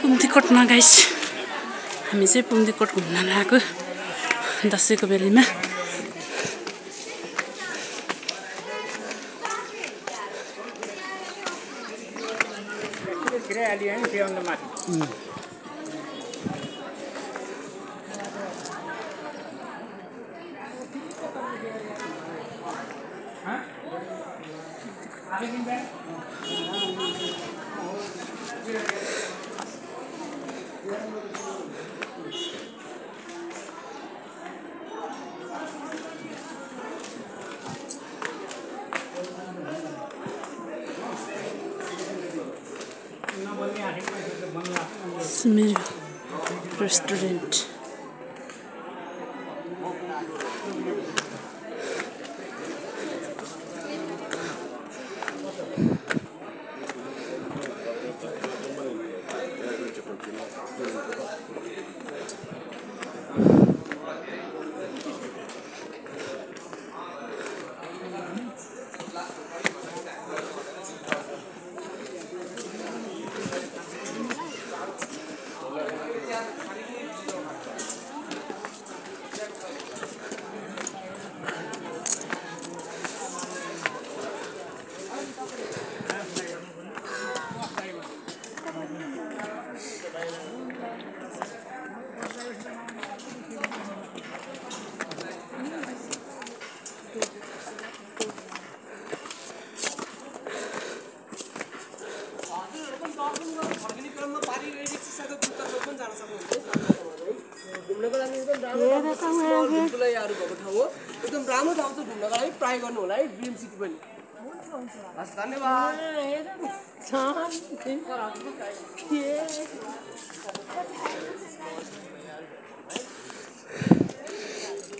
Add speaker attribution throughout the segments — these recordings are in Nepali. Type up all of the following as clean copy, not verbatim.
Speaker 1: पुम्दीकोटमा गाइस हामी चाहिँ पुम्दीकोट घुम्न लागेको दशैंको बेलामा। मेरो रेस्टुरेन्ट
Speaker 2: एकदम राम्रो ठाउँ छ घुम्नका लागि ट्राई गर्नु होला है ड्रिम सिटी पनि। हस् धन्यवाद।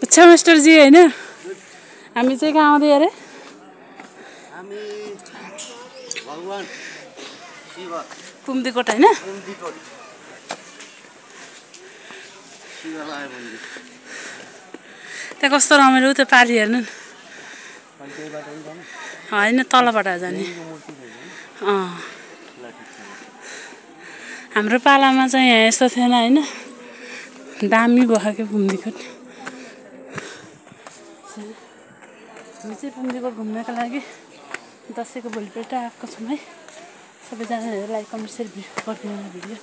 Speaker 1: अच्छा मास्टर जी हैन हामी चाहिँ कहाँ आउँदै अरे?
Speaker 2: हामी भगवान शिव
Speaker 1: पुम्दीकोट हैन?
Speaker 2: पुम्दीकोट शिवलाई मन्दिर।
Speaker 1: त्यहाँ कस्तो रमाइलो त्यो पारी हेर्नु हैन तलबाट जाने। हाम्रो पालामा चाहिँ यहाँ यस्तो थिएन हैन दामी भयो के पुम्दीकोट। हामी चाहिँ पुम्दीकोट घुम्नका लागि दशैंको भोलिपल्ट आएको छौँ है। सबैजनाले लाइक कमेन्ट सेयर गरिदिनु होला भिडियो।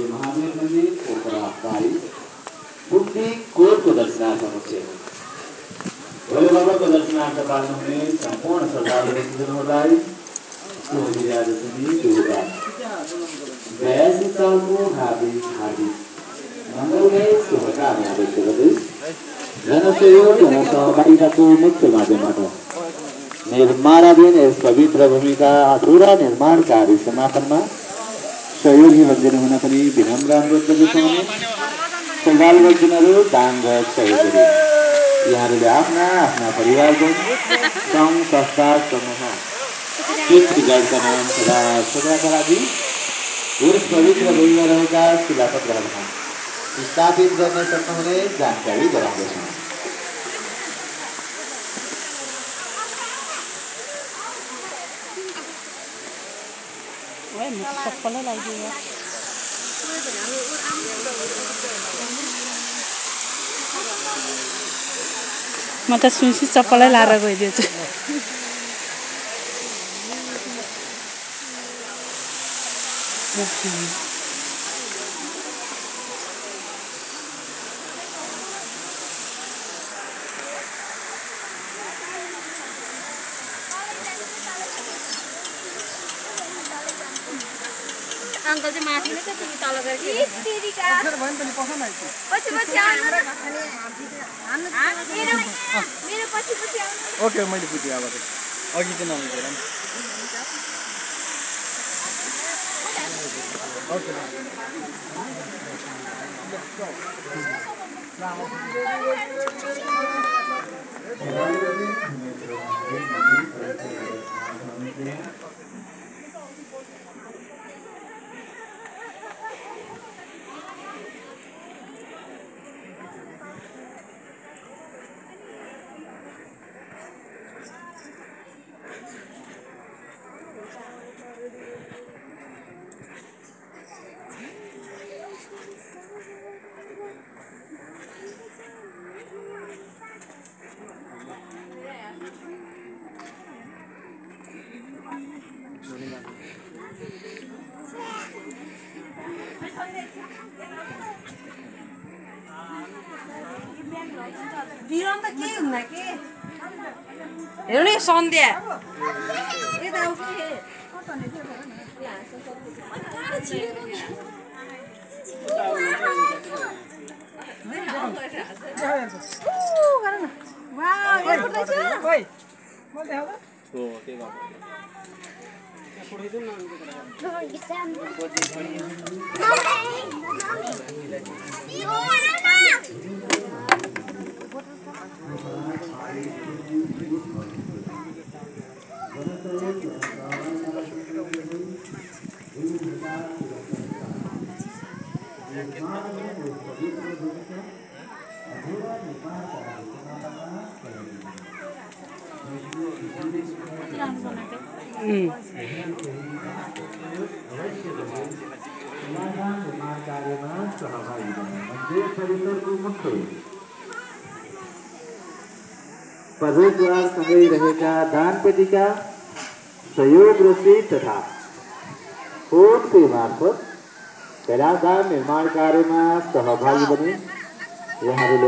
Speaker 3: महावीर मंदिर पुम्दीकोट को दर्शनार्थ पहुंचेको भोले बाबाको दर्शनार्थ पाल्नुहुने सम्पूर्ण श्रद्धालुहरूलाई हार्दिक मङ्गलमय शुभकामना व्यक्त गर्दै जनसहयोग सहभागिताको मुख्य माध्यमबाट निर्माणाधीन यस पवित्र भूमिका अधुरा निर्माण कार्य समापनमा सहयोगी बन्दिनु हुन पनि विनम्र अनुरोध गर्दछौँ। श्रद्धालुहरू दान र सहयोग गरे यहाँहरूले आफ्ना आफ्ना परिवारजन सङ्घ संस्था समूह गाडीका नाम सदा सदाका लागि यस पवित्र भूमिमा रहेका शिलापत्रहरूमा स्थापित गर्न सक्नुहुने जानकारी गराउँदछौँ।
Speaker 1: सबैलाई लागिदियो म त सुन्छु चप्पलै लाएर गइदिएछु।
Speaker 4: अंकल चाहिँ माथि नै छ तिमी तल गएर के तेरीका अक्षर भयो नि त नि पसन आइछ पछि पछि आउनु मेरो पछि पछि आउनु।
Speaker 2: ओके मैले बुझेँ अब अघि चाहिँ नमिलेर नि। ओके
Speaker 5: हेर्नु नि सन्ध्या
Speaker 3: प्रवेशद्वार सँगै रहेका दानपेटीका सहयोग रसिद तथा फोन पे मार्फत कैलाश धाम निर्माण कार्यमा सहभागी बने यहाँहरूले